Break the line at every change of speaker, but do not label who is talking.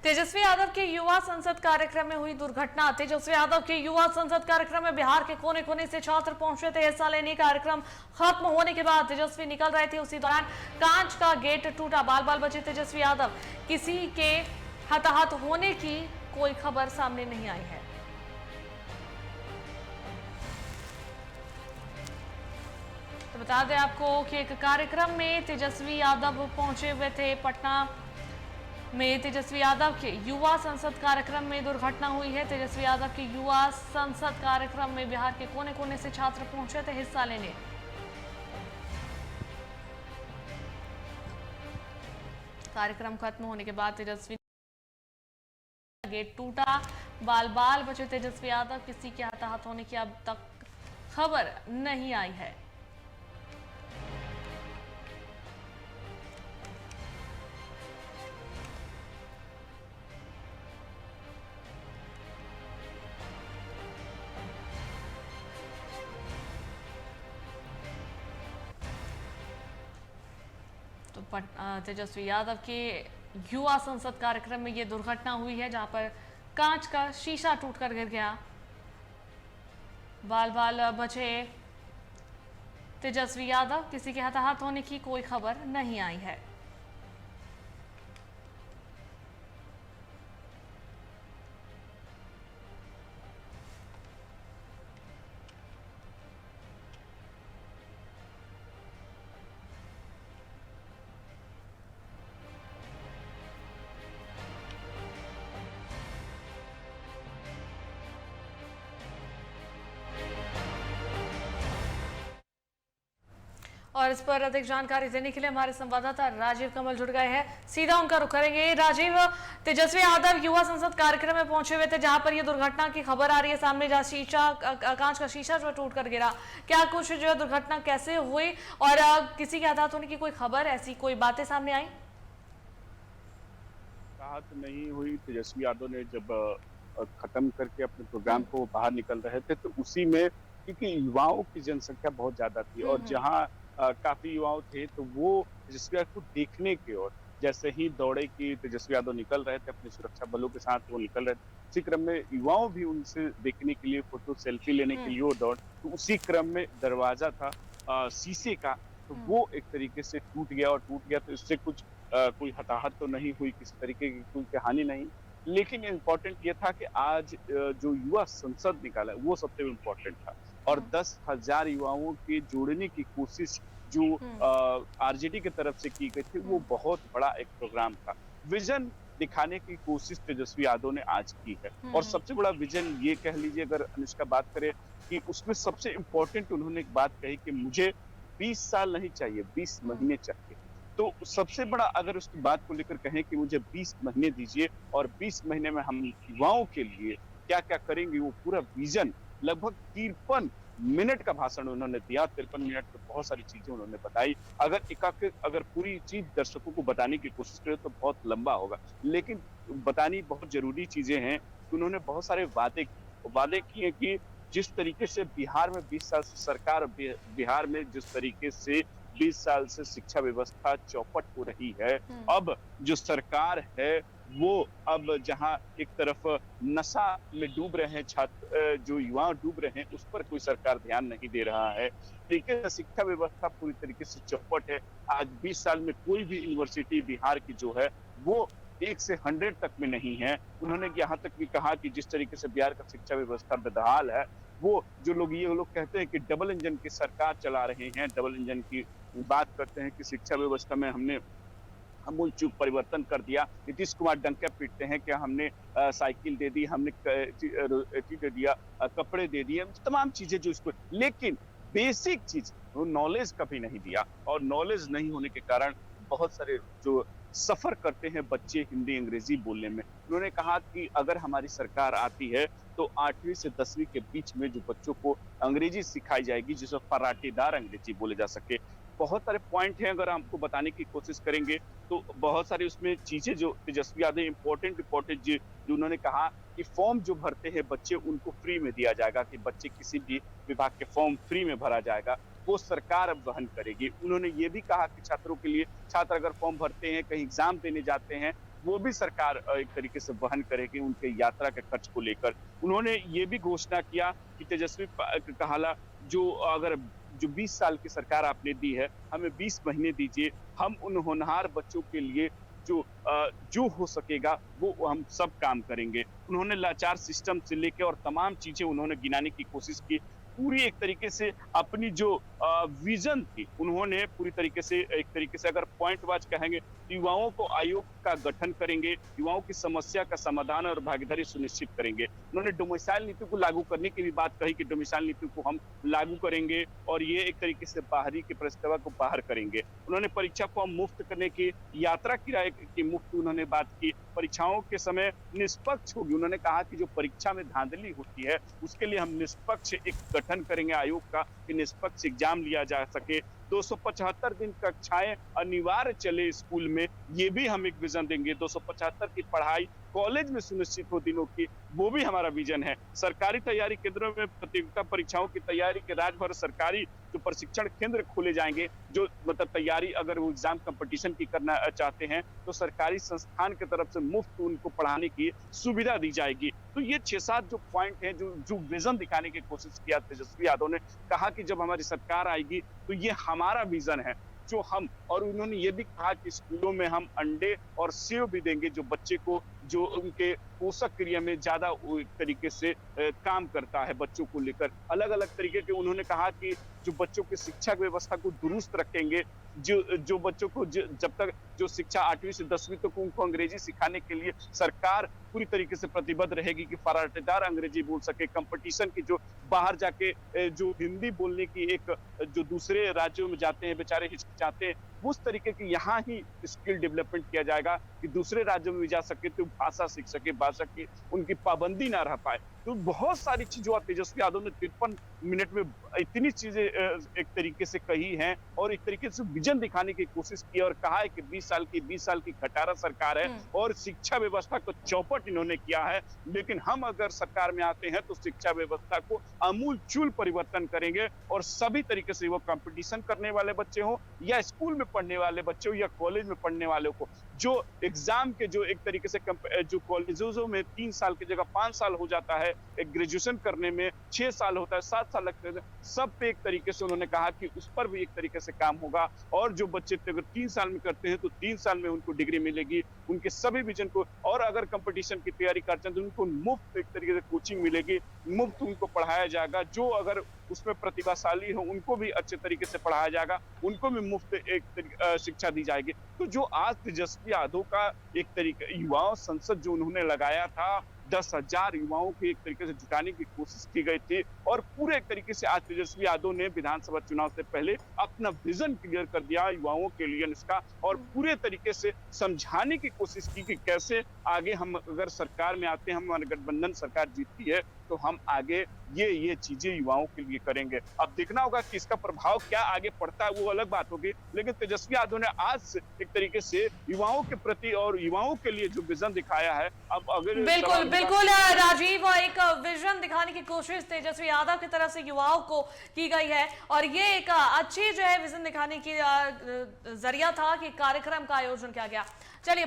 तेजस्वी यादव के युवा संसद कार्यक्रम में हुई दुर्घटना। तेजस्वी यादव के युवा संसद कार्यक्रम में बिहार के कोने कोने से छात्र पहुंचे थे हिस्सा लेने। कार्यक्रम खत्म होने के बाद तेजस्वी निकल रहे थे, उसी दौरान कांच का गेट टूटा, बाल बाल बचे तेजस्वी यादव। किसी के हताहत होने की कोई खबर सामने नहीं आई है। तो बता दें आपको कि एक कार्यक्रम में तेजस्वी यादव पहुंचे हुए थे। पटना में तेजस्वी यादव के युवा संसद कार्यक्रम में दुर्घटना हुई है। तेजस्वी यादव के युवा संसद कार्यक्रम में बिहार के कोने कोने से छात्र पहुंचे थे हिस्सा लेने। कार्यक्रम खत्म होने के बाद तेजस्वी गेट टूटा, बाल बाल बचे तेजस्वी यादव। किसी के हताहत होने की अब तक खबर नहीं आई है। तो तेजस्वी यादव के युवा संसद कार्यक्रम में यह दुर्घटना हुई है, जहां पर कांच का शीशा टूटकर गिर गया, बाल बाल बचे तेजस्वी यादव। किसी के हताहत होने की कोई खबर नहीं आई है। और इस पर अधिक जानकारी देने के लिए हमारे संवाददाता राजीव कमल जुड़ गए हैं। सीधा उनका रुख करेंगे। राजीव, तेजस्वी यादव युवा संसद कार्यक्रम में पहुंचे हुए थे, जहां पर ये दुर्घटना की खबर आ रही है सामने, जहां कांच का शीशा जो टूट कर गिरा। क्या कुछ जो है दुर्घटना कैसे हुई और किसी के हताहत होने की कोई खबर, ऐसी कोई बातें सामने आई?
राहत नहीं हुई। तेजस्वी यादव ने जब खत्म करके अपने प्रोग्राम को बाहर निकल रहे थे, तो उसी में क्योंकि युवाओं की जनसंख्या बहुत ज्यादा थी और जहां काफी युवाओं थे, तो वो तेजस्वी यादव को देखने की ओर जैसे ही दौड़े कि तेजस्वी यादव निकल रहे थे अपने सुरक्षा बलों के साथ, वो निकल रहे थे, उसी क्रम में युवाओं भी उनसे देखने के लिए, फोटो सेल्फी लेने के लिए वो दौड़, तो उसी क्रम में दरवाजा था शीशे का, तो वो एक तरीके से टूट गया और टूट गया, तो इससे कुछ कोई हताहत तो नहीं हुई, किसी तरीके की कोई हानि नहीं। लेकिन इम्पोर्टेंट ये था कि आज जो युवा संसद निकाला वो सबसे इम्पोर्टेंट था और 10,000 युवाओं के जोड़ने की कोशिश जो आरजेडी की तरफ से की गई थी, वो बहुत बड़ा एक प्रोग्राम था। विजन दिखाने की कोशिश तेजस्वी यादव ने आज की है और सबसे बड़ा विजन ये कह लीजिए, अगर अनुष्का बात करे, कि उसमें सबसे इम्पोर्टेंट उन्होंने एक बात कही कि मुझे 20 साल नहीं चाहिए, 20 महीने चाहिए। तो सबसे बड़ा अगर उसकी बात को लेकर कहें कि मुझे 20 महीने दीजिए और 20 महीने में हम युवाओं के लिए क्या क्या करेंगे, वो पूरा विजन, लगभग 53 मिनट का भाषण उन्होंने दिया। 53 मिनट में बहुत सारी चीजें उन्होंने बताई। अगर पूरी चीज दर्शकों को बताने की कोशिश करें तो बहुत लंबा होगा, लेकिन बतानी बहुत जरूरी चीजें हैं। उन्होंने बहुत सारे वादे किए कि जिस तरीके से बिहार में 20 साल से सरकार, बिहार में जिस तरीके से 20 साल से शिक्षा व्यवस्था चौपट हो रही है, अब जो सरकार है वो अब जहां एक तरफ नशा में डूब रहे हैं छात्र, जो युवा डूब रहे हैं, उस पर कोई सरकार ध्यान नहीं दे रहा है। तरीके से शिक्षा व्यवस्था पूरी तरीके से चौपट है। आज 20 साल में कोई भी यूनिवर्सिटी बिहार की जो है वो 1 से 100 तक में नहीं है। उन्होंने यहाँ तक भी कहा कि जिस तरीके से बिहार का शिक्षा व्यवस्था बदहाल है, वो जो लोग ये लोग कहते हैं कि डबल इंजन की सरकार चला रहे हैं, डबल इंजन की बात करते हैं कि शिक्षा व्यवस्था में हमने आमूल चूक परिवर्तन कर दिया। नीतीश कुमार डंका पीटते हैं कि हमने साइकिल दे दी, हमने दे दिया, कपड़े दे दिए, तमाम चीजें जो इसको, लेकिन बेसिक चीज वो नॉलेज कभी नहीं दिया और नॉलेज नहीं होने के कारण बहुत सारे जो सफर करते हैं बच्चे हिंदी अंग्रेजी बोलने में। उन्होंने कहा कि अगर हमारी सरकार आती है तो 8वीं से 10वीं के बीच में जो बच्चों को अंग्रेजी सिखाई जाएगी, जिसमें फर्राटेदार अंग्रेजी बोले जा सके। बहुत सारे पॉइंट हैं, अगर आपको बताने की कोशिश करेंगे तो बहुत सारी उसमें चीजें जो तेजस्वी यादव इम्पोर्टेंट जो उन्होंने कहा कि फॉर्म जो भरते हैं बच्चे, उनको फ्री में दिया जाएगा, कि बच्चे किसी भी विभाग के फॉर्म फ्री में भरा जाएगा, वो सरकार अब वहन करेगी। उन्होंने ये भी कहा कि छात्रों के लिए, छात्र अगर फॉर्म भरते हैं, कहीं एग्जाम देने जाते हैं, वो भी सरकार एक तरीके से वहन करेगी उनके यात्रा के खर्च को लेकर। उन्होंने ये भी घोषणा किया कि तेजस्वी कहाला जो अगर जो 20 साल की सरकार आपने दी है, हमें 20 महीने दीजिए, हम उन होनहार बच्चों के लिए जो हो सकेगा वो हम सब काम करेंगे। उन्होंने लाचार सिस्टम से लेके और तमाम चीजें उन्होंने गिनाने की कोशिश की। पूरी एक तरीके से अपनी जो विजन थी, उन्होंने पूरी तरीके से एक तरीके से अगर पॉइंट वाइज कहेंगे, युवाओं को आयोग का गठन करेंगे, युवाओं की समस्या का समाधान और भागीदारी सुनिश्चित करेंगे। उन्होंने डोमिसाइल नीति को लागू करने की भी बात कही कि डोमिसाइल नीति को हम लागू करेंगे और ये एक तरीके से बाहरी के प्रस्ताव को बाहर करेंगे। उन्होंने परीक्षा फॉर्म मुफ्त करने की, यात्रा किराए की मुफ्त उन्होंने बात की, परीक्षाओं के समय निष्पक्ष होगी। उन्होंने कहा कि जो परीक्षा में धांधली होती है उसके लिए हम निष्पक्ष एक गठन करेंगे आयोग का कि निष्पक्ष एग्जाम लिया जा सके। 275 दिन कक्षाएं अनिवार्य चले स्कूल में, ये भी हम एक विजन देंगे। 275 की पढ़ाई कॉलेज में सुनिश्चित हो दिनों की, वो भी हमारा विजन है। सरकारी तैयारी केंद्रों में प्रतियोगिता परीक्षाओं की तैयारी के राज्य भर सरकारी जो प्रशिक्षण केंद्र खोले जाएंगे, जो मतलब तैयारी अगर वो एग्जाम कंपटीशन की करना चाहते हैं तो सरकारी संस्थान की तरफ से मुफ्त उनको पढ़ाने की सुविधा दी जाएगी। तो ये 6-7 जो पॉइंट है, जो विजन दिखाने की कोशिश किया तेजस्वी यादव ने, कहा कि जब हमारी सरकार आएगी तो ये हमारा विजन है जो हम, और उन्होंने ये भी कहा कि स्कूलों में हम अंडे और सेव भी देंगे जो बच्चे को, जो उनके पोषक क्रिया में ज्यादा एक तरीके से काम करता है बच्चों को लेकर। अलग अलग तरीके के उन्होंने कहा कि जो बच्चों की शिक्षा व्यवस्था को दुरुस्त रखेंगे, जो बच्चों को जब तक जो शिक्षा 8वीं से 10वीं तक उनको अंग्रेजी सिखाने के लिए सरकार पूरी तरीके से प्रतिबद्ध रहेगी कि फराटेदार अंग्रेजी बोल सके। कंपटीशन की जो बाहर जाके जो हिंदी बोलने की एक जो दूसरे राज्यों में जाते हैं बेचारे हिचकिचाते हैं, उस तरीके की यहाँ ही स्किल डेवलपमेंट किया जाएगा कि दूसरे राज्यों में भी जा सके तो भाषा सीख सके, भाषा की उनकी पाबंदी ना रह पाए। तो बहुत सारी चीजों तेजस्वी यादव ने 53 मिनट में इतनी चीजें एक तरीके से कही हैं और एक तरीके से विजन दिखाने की कोशिश की और कहा है कि 20 साल की खटारा सरकार है और शिक्षा व्यवस्था को चौपट इन्होंने किया है। लेकिन हम अगर सरकार में आते हैं तो शिक्षा व्यवस्था को आमूलचूल परिवर्तन करेंगे और सभी तरीके से वो कंपटीशन करने वाले बच्चे हो या स्कूल में पढ़ने वाले बच्चे हो या कॉलेज में पढ़ने वाले को, जो एग्जाम के जो एक तरीके से जो कॉलेजों में 3 साल की जगह 5 साल हो जाता है, एक ग्रेजुएशन करने में 6 साल होता है, 7 साल लगते हैं, सब पे एक तरीके से उन्होंने कहा कि उस पर भी एक तरीके से काम होगा। और जो बच्चे अगर 3 साल में करते हैं तो 3 साल में उनको डिग्री मिलेगी, उनके सभी विजन को। और अगर कंपटीशन की तैयारी करते हैं तो उनको मुफ्त एक तरीके से कोचिंग मिलेगी, मुफ्त उनको पढ़ाया जाएगा। जो अगर उसमें प्रतिभाशाली हो उनको भी अच्छे तरीके से पढ़ाया जाएगा, उनको भी मुफ्त एक शिक्षा दी जाएगी। तो जो आज तेजस्वी यादव का एक तरीके युवाओं संसद जो उन्होंने लगाया था, 10,000 युवाओं के एक तरीके से जुटाने की कोशिश की गई थी और पूरे एक तरीके से आज तेजस्वी यादव ने विधानसभा चुनाव से पहले अपना विजन क्लियर कर दिया युवाओं के लिए इसका, और पूरे तरीके से समझाने की कोशिश की कि कैसे आगे हम अगर सरकार में आते हैं, हमारे गठबंधन सरकार जीतती है तो हम आगे ये चीजें युवाओं के लिए करेंगे। अब देखना होगा कि इसका प्रभाव क्या आगे पड़ता है, वो अलग बात होगी। लेकिन तेजस्वी यादव ने आज एक तरीके से युवाओं के प्रति और युवाओं के लिए जो विजन दिखाया है, अब अगर
बिल्कुल राजीव, एक विजन दिखाने की कोशिश तेजस्वी यादव की तरफ से युवाओं को की गई है और ये एक अच्छी जो है विजन दिखाने की जरिया था कि कार्यक्रम का आयोजन किया गया। चलिए